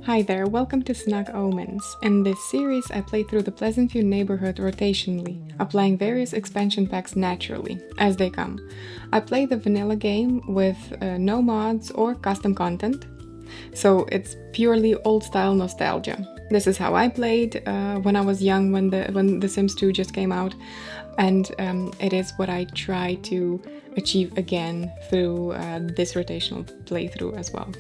Hi there, welcome to Snug Omens. In this series, I play through the Pleasantview neighborhood rotationally, applying various expansion packs naturally, as they come. I play the vanilla game with no mods or custom content, so it's purely old-style nostalgia. This is how I played when I was young, when The Sims 2 just came out, and it is what I try to achieve again through this rotational playthrough as well.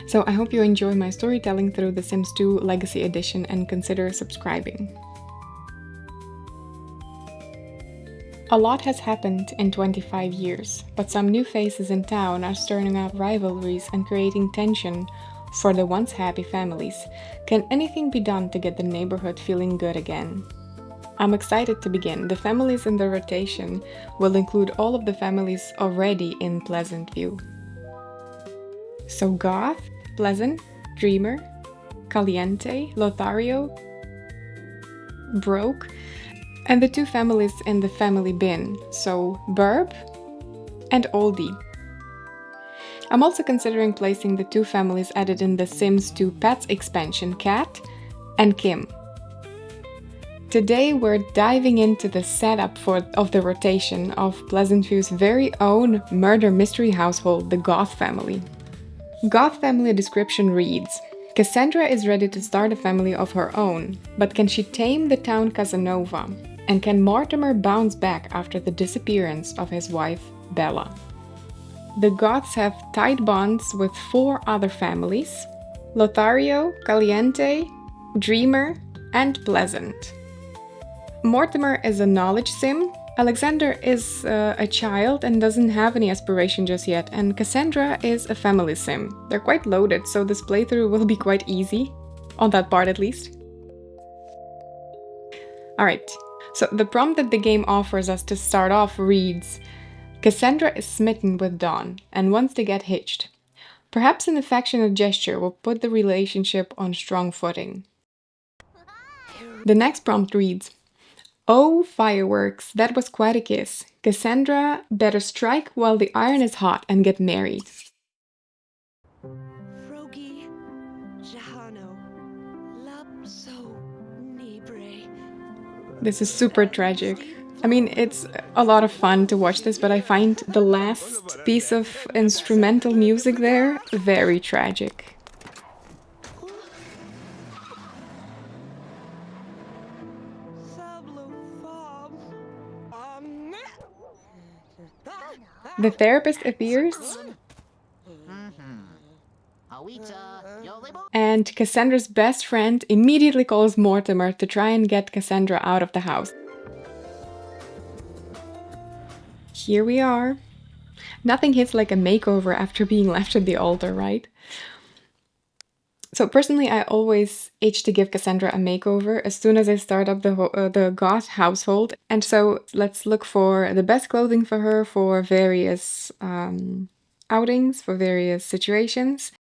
So I hope you enjoy my storytelling through The Sims 2 Legacy Edition and consider subscribing. A lot has happened in 25 years, but some new faces in town are stirring up rivalries and creating tension for the once happy families. Can anything be done to get the neighborhood feeling good again? I'm excited to begin. The families in the rotation will include all of the families already in Pleasantview. So Goth, Pleasant, Dreamer, Caliente, Lothario, Broke, and the two families in the family bin, so Burb and Oldie. I'm also considering placing the two families added in The Sims 2 Pets expansion, Cat and Kim. Today we're diving into the setup of the rotation of Pleasantview's very own murder mystery household, the Goth family. Goth family description reads, Cassandra is ready to start a family of her own, but can she tame the town Casanova? And can Mortimer bounce back after the disappearance of his wife, Bella? The Goths have tight bonds with 4 other families, Lothario, Caliente, Dreamer, and Pleasant. Mortimer is a knowledge sim, Alexander is a child and doesn't have any aspiration just yet, and Cassandra is a family sim. They're quite loaded, so this playthrough will be quite easy, on that part at least. Alright, so the prompt that the game offers us to start off reads, Cassandra is smitten with Don and wants to get hitched. Perhaps an affectionate gesture will put the relationship on strong footing. The next prompt reads, Oh, fireworks, that was quite a kiss. Cassandra better strike while the iron is hot and get married. This is super tragic. I mean, it's a lot of fun to watch this, but I find the last piece of instrumental music there very tragic. The therapist appears, and Cassandra's best friend immediately calls Mortimer to try and get Cassandra out of the house. Here we are. Nothing hits like a makeover after being left at the altar, right? So personally, I always itch to give Cassandra a makeover as soon as I start up the Goth household. And so let's look for the best clothing for her for various outings, for various situations.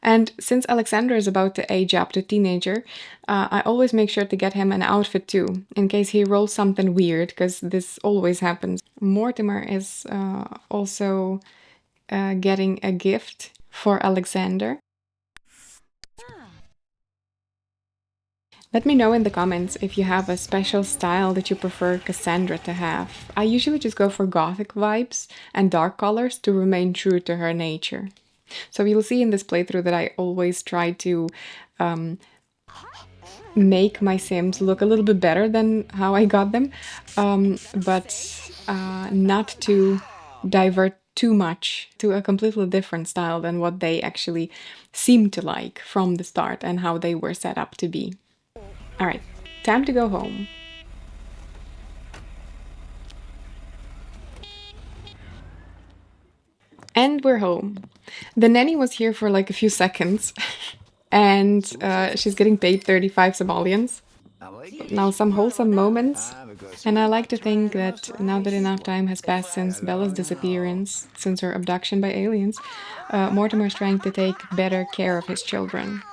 And since Alexander is about to age up to teenager, I always make sure to get him an outfit too, in case he rolls something weird, because this always happens. Mortimer is also getting a gift for Alexander. Let me know in the comments if you have a special style that you prefer Cassandra to have. I usually just go for gothic vibes and dark colors to remain true to her nature. So you'll see in this playthrough that I always try to make my Sims look a little bit better than how I got them, but not to divert too much to a completely different style than what they actually seem to like from the start and how they were set up to be. Alright, time to go home. And we're home. The nanny was here for like a few seconds and she's getting paid 35 simoleons. Now some wholesome moments, and I like to think that now that enough time has passed since Bella's disappearance, since her abduction by aliens, Mortimer's trying to take better care of his children.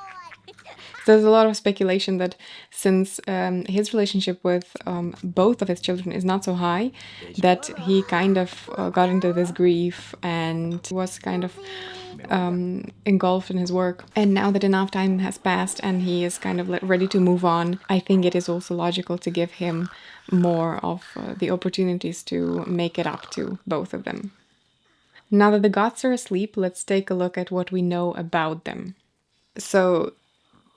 There's a lot of speculation that since his relationship with both of his children is not so high, that he kind of got into this grief and was kind of engulfed in his work. And now that enough time has passed and he is kind of ready to move on, I think it is also logical to give him more of the opportunities to make it up to both of them. Now that the Goths are asleep, let's take a look at what we know about them. So,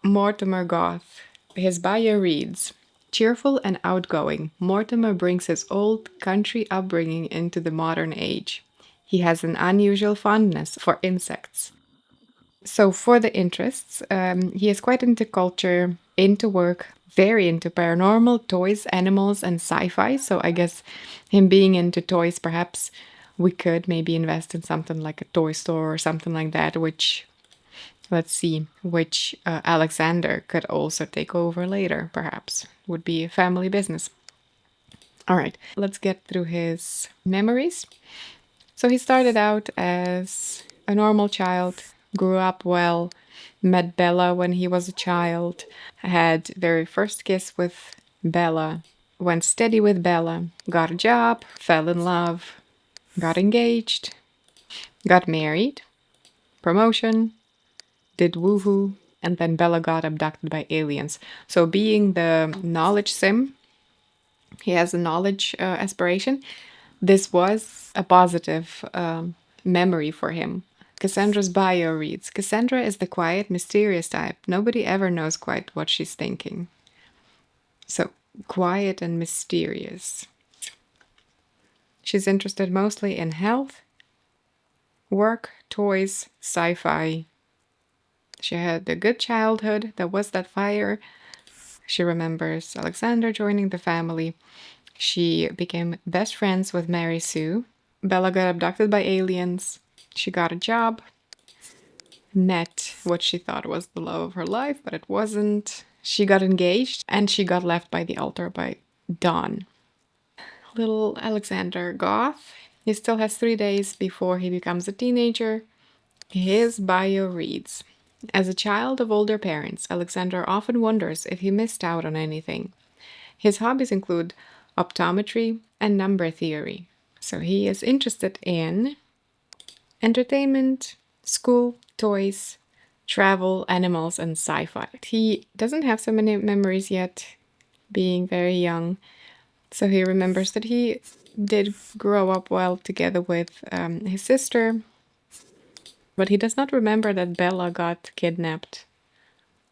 Mortimer Goth. His bio reads, cheerful and outgoing, Mortimer brings his old country upbringing into the modern age. He has an unusual fondness for insects. So for the interests, he is quite into culture, into work, very into paranormal, toys, animals, and sci-fi. So I guess him being into toys, perhaps we could maybe invest in something like a toy store or something like that, which, let's see, which Alexander could also take over later, perhaps. Would be a family business. All right, let's get through his memories. So he started out as a normal child, grew up well, met Bella when he was a child, had very first kiss with Bella, went steady with Bella, got a job, fell in love, got engaged, got married, promotion, did woohoo, and then Bella got abducted by aliens. So being the knowledge sim, he has a knowledge aspiration. This was a positive memory for him. Cassandra's bio reads, Cassandra is the quiet, mysterious type. Nobody ever knows quite what she's thinking. So, quiet and mysterious. She's interested mostly in health, work, toys, sci-fi. She had a good childhood. There was that fire. She remembers Alexander joining the family. She became best friends with Mary Sue. Bella got abducted by aliens. She got a job. Met what she thought was the love of her life, but it wasn't. She got engaged and she got left by the altar by Don. Little Alexander Goth. He still has 3 days before he becomes a teenager. His bio reads, as a child of older parents, Alexander often wonders if he missed out on anything. His hobbies include optometry and number theory. So he is interested in entertainment, school, toys, travel, animals, and sci-fi. He doesn't have so many memories yet, being very young. So he remembers that he did grow up well together with his sister, but he does not remember that Bella got kidnapped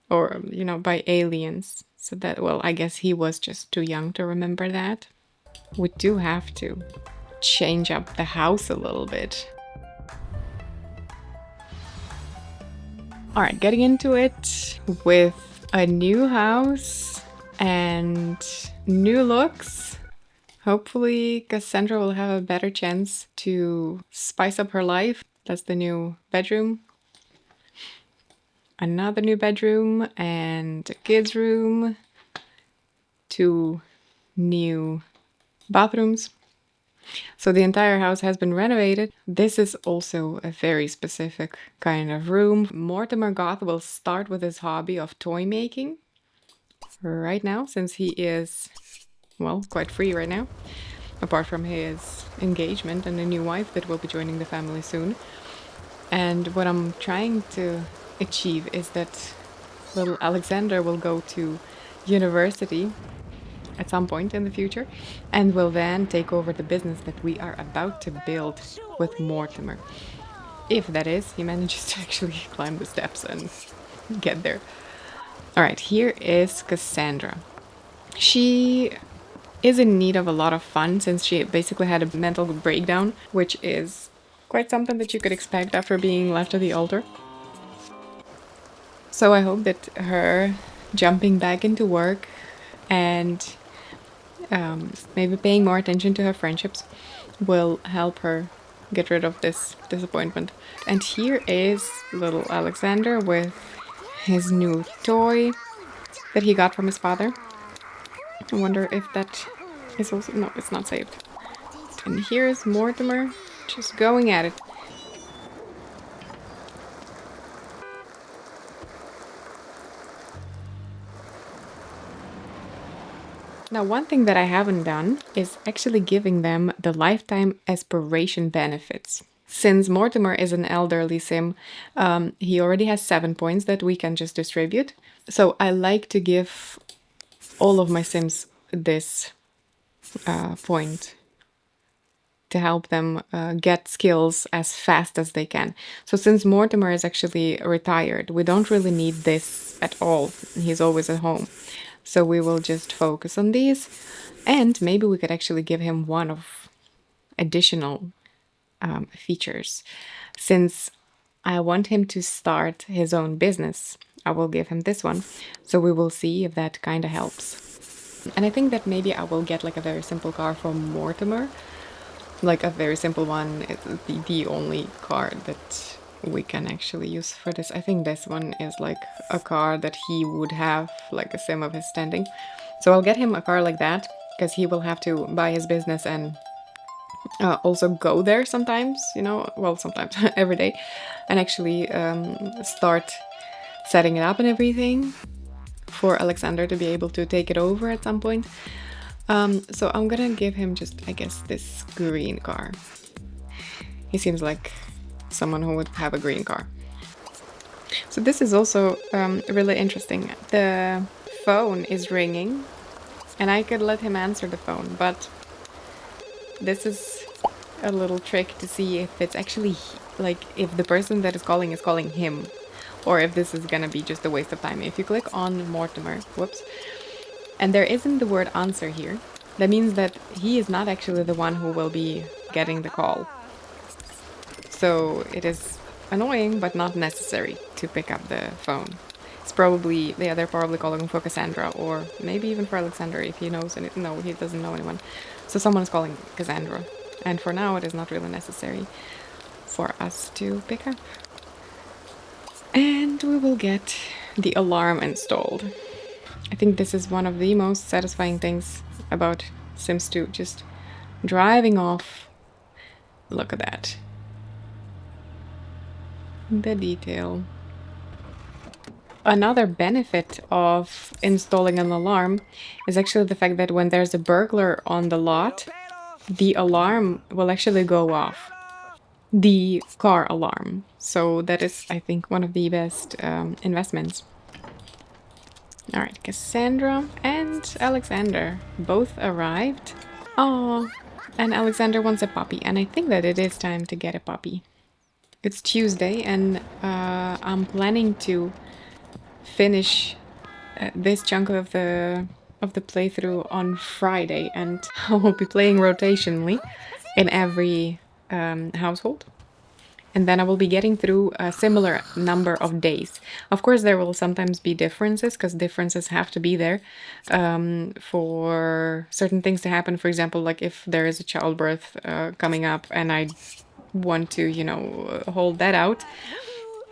or, by aliens. So that, well, I guess he was just too young to remember that. We do have to change up the house a little bit. All right, getting into it with a new house and new looks. Hopefully Cassandra will have a better chance to spice up her life. That's the new bedroom. Another new bedroom and a kid's room. 2 new bathrooms. So the entire house has been renovated. This is also a very specific kind of room. Mortimer Goth will start with his hobby of toy making right now, since he is, well, quite free right now, apart from his engagement and a new wife that will be joining the family soon. And what I'm trying to achieve is that little Alexander will go to university at some point in the future and will then take over the business that we are about to build with Mortimer. If that is, he manages to actually climb the steps and get there. All right, here is Cassandra. She is in need of a lot of fun since she basically had a mental breakdown, which is quite something that you could expect after being left at the altar. So I hope that her jumping back into work and maybe paying more attention to her friendships will help her get rid of this disappointment. And here is little Alexander with his new toy that he got from his father. I wonder if that is also... no, it's not saved. And here's Mortimer just going at it. Now, one thing that I haven't done is actually giving them the lifetime aspiration benefits. Since Mortimer is an elderly sim, he already has 7 points that we can just distribute. So I like to give all of my sims this point to help them get skills as fast as they can. So since Mortimer is actually retired, we don't really need this at all. He's always at home. So we will just focus on these, and maybe we could actually give him one of additional features. Since I want him to start his own business, I will give him this one. So we will see if that kind of helps. And I think that maybe I will get like a very simple car from Mortimer. Like a very simple one, it'll be the only car that we can actually use for this. I think this one is like a car that he would have, like a sim of his standing. So I'll get him a car like that, because he will have to buy his business and also go there sometimes, you know, well, sometimes, every day, and actually start setting it up and everything for Alexander to be able to take it over at some point. So I'm gonna give him just, I guess, this green car. He seems like someone who would have a green car. So this is also really interesting. The phone is ringing, and I could let him answer the phone, but this is a little trick to see if it's actually, like, if the person that is calling him, or if this is gonna be just a waste of time. If you click on Mortimer, whoops, and there isn't the word answer here, that means that he is not actually the one who will be getting the call. So it is annoying, but not necessary to pick up the phone. It's probably, yeah, they're probably calling for Cassandra, or maybe even for Alexander if he knows anything. No, he doesn't know anyone. So someone is calling Cassandra. And for now, it is not really necessary for us to pick up. And we will get the alarm installed. I think this is one of the most satisfying things about Sims 2, just driving off. Look at that. The detail. Another benefit of installing an alarm is actually the fact that when there's a burglar on the lot, the alarm will actually go off. The car alarm. So that is, I think, one of the best investments. Alright, Cassandra and Alexander both arrived. Oh, and Alexander wants a puppy, and I think that it is time to get a puppy. It's Tuesday, and I'm planning to finish this chunk of the playthrough on Friday, and I will be playing rotationally in every household. And then I will be getting through a similar number of days. Of course, there will sometimes be differences, because differences have to be there for certain things to happen. For example, like if there is a childbirth coming up and I want to, you know, hold that out,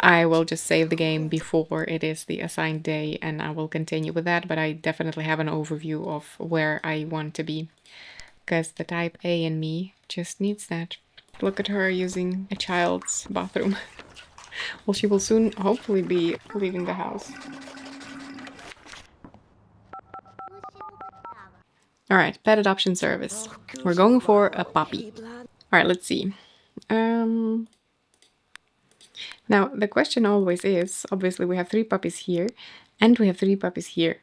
I will just save the game before it is the assigned day and I will continue with that. But I definitely have an overview of where I want to be, because the type A in me just needs that. Look at her using a child's bathroom. Well, she will soon hopefully be leaving the house. Alright, pet adoption service. We're going for a puppy. Alright, let's see. Now, the question always is, obviously we have 3 puppies here, and we have 3 puppies here.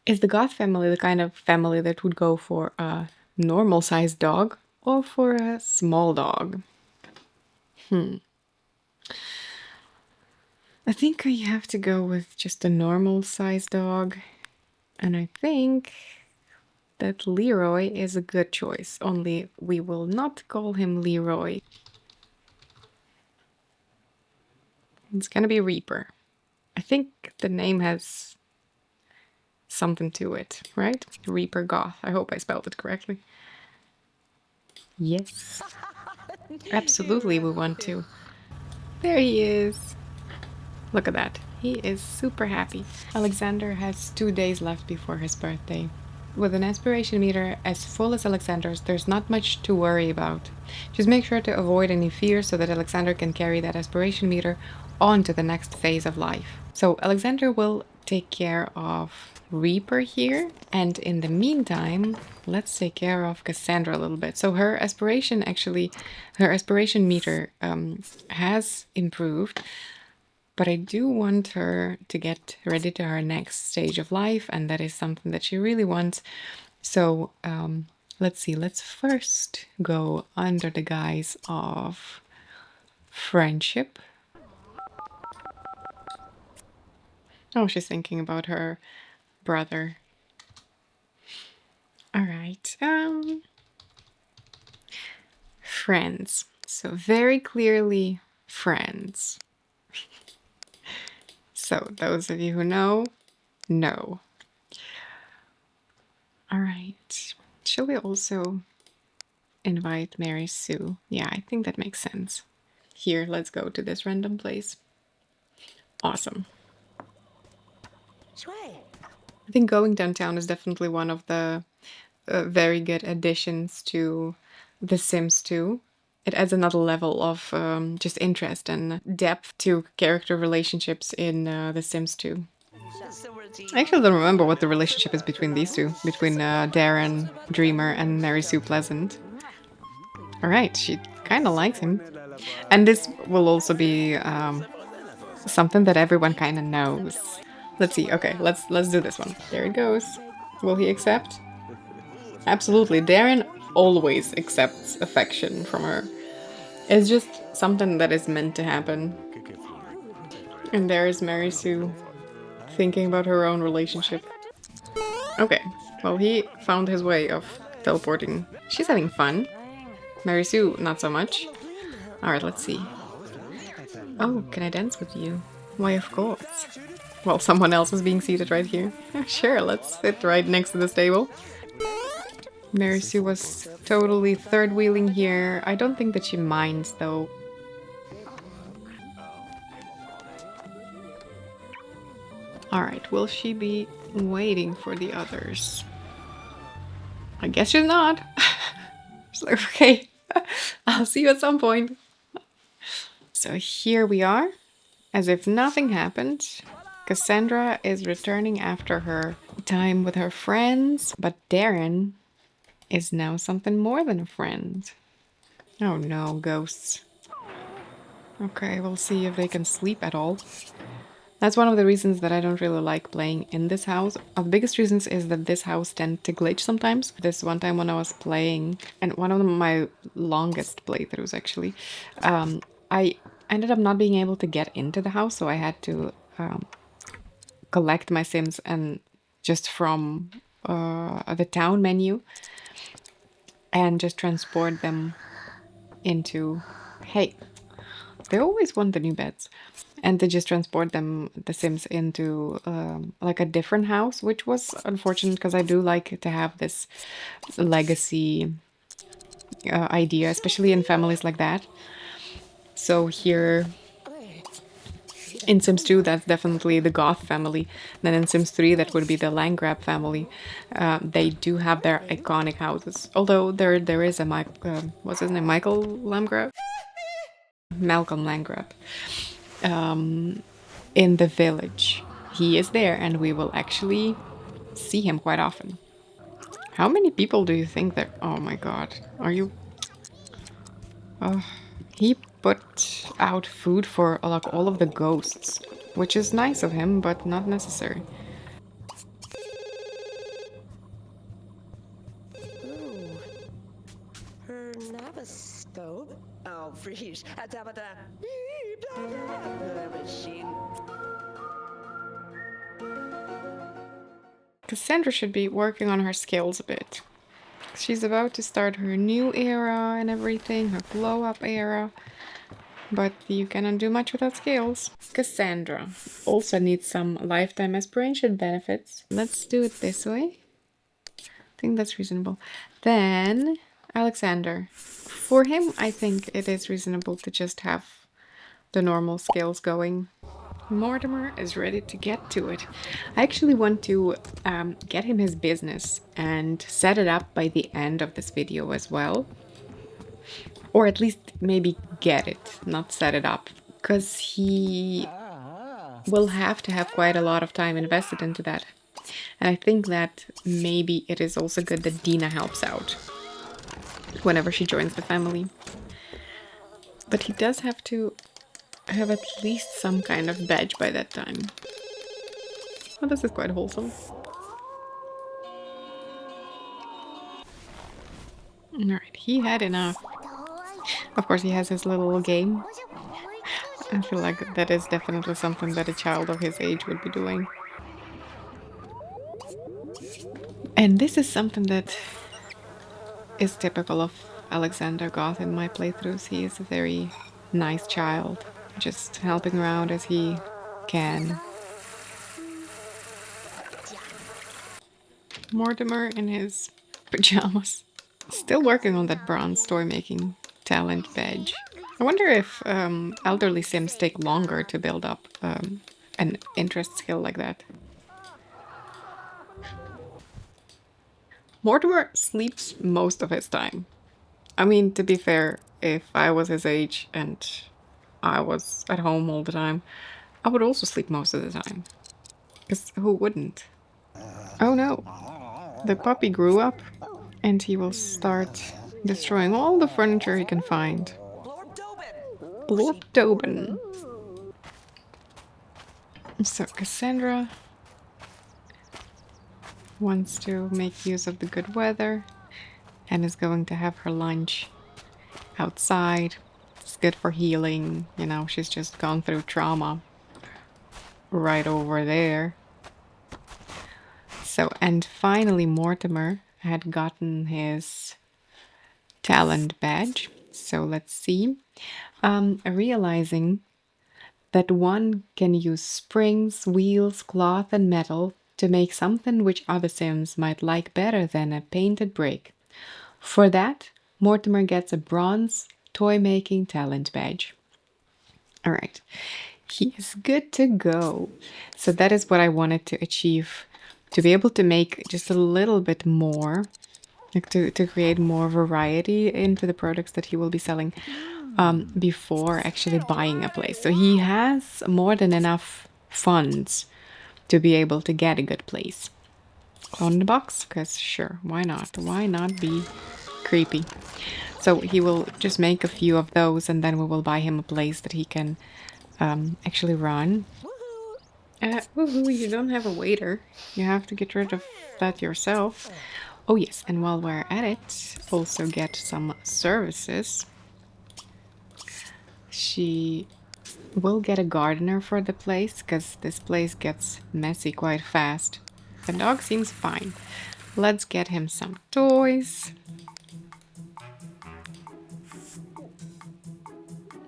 Is the Goth family the kind of family that would go for a normal-sized dog, or for a small dog? I think I have to go with just a normal-sized dog. And I think that Leroy is a good choice, only we will not call him Leroy. It's gonna be Reaper. I think the name has something to it, right? Reaper Goth. I hope I spelled it correctly. Yes. Absolutely, we want to. There he is. Look at that. He is super happy. Alexander has 2 days left before his birthday. With an aspiration meter as full as Alexander's, there's not much to worry about. Just make sure to avoid any fear so that Alexander can carry that aspiration meter on to the next phase of life. So Alexander will take care of Reaper here, and in the meantime, let's take care of Cassandra a little bit. So her aspiration meter has improved, but I do want her to get ready to her next stage of life, and that is something that she really wants. So let's see, let's first go under the guise of friendship. Oh, she's thinking about her brother. All right. Friends. So very clearly friends. So those of you who know. All right. Shall we also invite Mary Sue? Yeah, I think that makes sense. Here, let's go to this random place. Awesome. I think going downtown is definitely one of the very good additions to The Sims 2. It adds another level of just interest and depth to character relationships in The Sims 2. I actually don't remember what the relationship is between these two, between Darren, Dreamer, and Mary Sue Pleasant. Alright, she kind of likes him. And this will also be something that everyone kind of knows. Let's see. Okay, let's do this one. There it goes. Will he accept? Absolutely. Darren always accepts affection from her. It's just something that is meant to happen. And there is Mary Sue thinking about her own relationship. Okay, well, he found his way of teleporting. She's having fun. Mary Sue, not so much. Alright, let's see. Oh, can I dance with you? Why, of course. Well, someone else is being seated right here. Sure, let's sit right next to this table. Mary Sue was totally third wheeling here. I don't think that she minds, though. Alright, will she be waiting for the others? I guess she's not. She's like, okay, I'll see you at some point. So here we are, as if nothing happened. Cassandra is returning after her time with her friends, but Darren is now something more than a friend. Oh no, ghosts. Okay, we'll see if they can sleep at all. That's one of the reasons that I don't really like playing in this house. One of the biggest reasons is that this house tends to glitch sometimes. This one time when I was playing, and one of my longest playthroughs actually, I ended up not being able to get into the house, so I had to collect my Sims and just from the town menu and just transport them into, hey, they always want the new beds. And to just transport them, the Sims, into like a different house, which was unfortunate because I do like to have this legacy idea, especially in families like that. So here in Sims 2, that's definitely the Goth family. Then in Sims 3, that would be the Landgrab family. They do have their iconic houses. Although there is a what's his name? Michael Landgrab? Malcolm Landgrab. In the village. He is there, and we will actually see him quite often. How many people do you think there? Oh my god. Are you... he put out food for like all of the ghosts, which is nice of him, but not necessary. Oh, freeze. Cassandra should be working on her skills a bit. She's about to start her new era and everything, her glow-up era. But you cannot do much without skills. Cassandra also needs some lifetime aspiration benefits. Let's do it this way. I think that's reasonable. Then Alexander. For him, I think it is reasonable to just have the normal skills going. Mortimer is ready to get to it. I actually want to get him his business and set it up by the end of this video as well. Or at least maybe get it, not set it up. Because he will have to have quite a lot of time invested into that. And I think that maybe it is also good that Dina helps out whenever she joins the family. But he does have to have at least some kind of badge by that time. Well, this is quite wholesome. Alright, he had enough. Of course, he has his little game. I feel like that is definitely something that a child of his age would be doing. And this is something that is typical of Alexander Goth in my playthroughs. He is a very nice child, just helping around as he can. Mortimer in his pajamas. Still working on that bronze toy making talent badge. I wonder if elderly Sims take longer to build up an interest skill like that. Mortimer sleeps most of his time. I mean, to be fair, if I was his age and I was at home all the time, I would also sleep most of the time. Because who wouldn't? Oh no, the puppy grew up and he will start destroying all the furniture he can find. Blorp Tobin. So Cassandra wants to make use of the good weather and is going to have her lunch outside. It's good for healing, you know, she's just gone through trauma right over there. So, and finally Mortimer had gotten his talent badge. So let's see. Realizing that one can use springs, wheels, cloth, and metal to make something which other Sims might like better than a painted brick. For that, Mortimer gets a bronze toy making talent badge. All right, he is good to go. So that is what I wanted to achieve, to be able to make just a little bit more, like to create more variety into the products that he will be selling before actually buying a place. So he has more than enough funds to be able to get a good place. Clone in the box? Because sure, why not? Why not be creepy? So he will just make a few of those and then we will buy him a place that he can actually run. Woohoo, you don't have a waiter. You have to get rid of that yourself. Oh yes, and while we're at it, also get some services. She will get a gardener for the place, because this place gets messy quite fast. The dog seems fine. Let's get him some toys.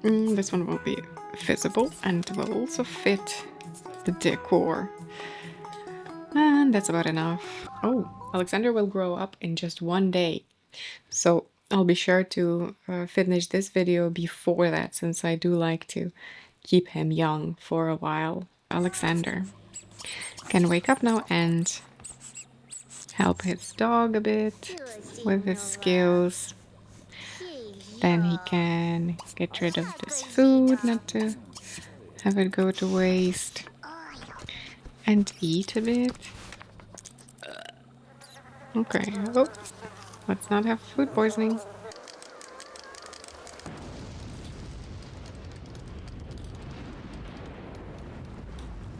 This one will be visible and will also fit the decor. And that's about enough. Oh, Alexander will grow up in just one day. So I'll be sure to finish this video before that, since I do like to keep him young for a while. Alexander can wake up now and help his dog a bit with his skills. Then he can get rid of this food, not to have it go to waste. And eat a bit. Okay, oh, let's not have food poisoning.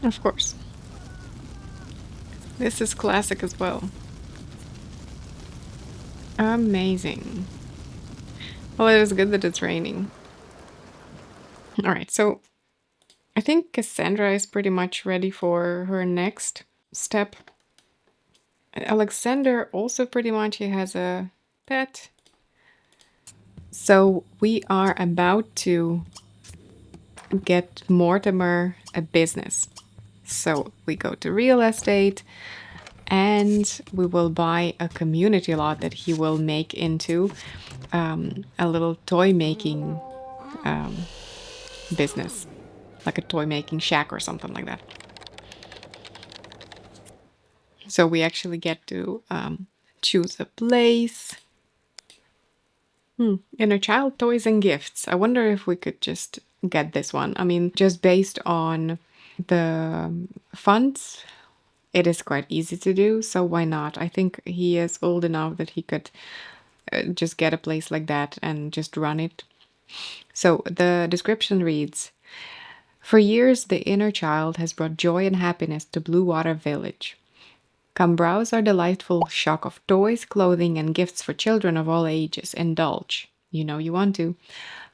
Of course. This is classic as well. Amazing. Well, it is good that it's raining. Alright, so I think Cassandra is pretty much ready for her next step. Alexander also pretty much, he has a pet. So we are about to get Mortimer a business. So we go to real estate and we will buy a community lot that he will make into a little toy making business, like a toy making shack or something like that. So we actually get to choose a place. Inner child toys and gifts. I wonder if we could just get this one. I mean, just based on the funds it is quite easy to do, so why not? I think he is old enough that he could just get a place like that and just run it. So the description reads, "For years, the inner child has brought joy and happiness to Blue Water Village. Come browse our delightful shock of toys, clothing, and gifts for children of all ages. Indulge. You know you want to."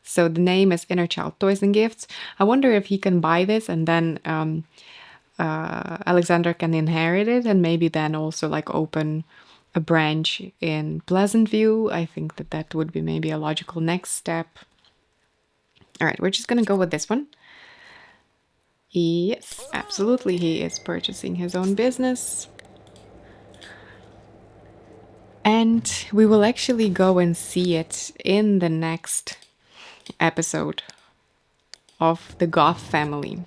So the name is Inner Child Toys and Gifts. I wonder if he can buy this and then Alexandra can inherit it and maybe then also like open a branch in Pleasantview. I think that that would be maybe a logical next step. All right, we're just going to go with this one. Yes, absolutely. He is purchasing his own business. And we will actually go and see it in the next episode of the Goth family.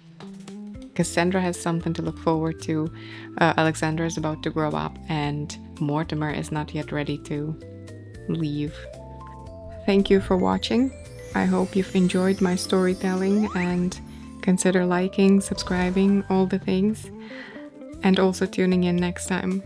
Cassandra has something to look forward to. Alexandra is about to grow up, and Mortimer is not yet ready to leave. Thank you for watching. I hope you've enjoyed my storytelling, and consider liking, subscribing, all the things, and also tuning in next time.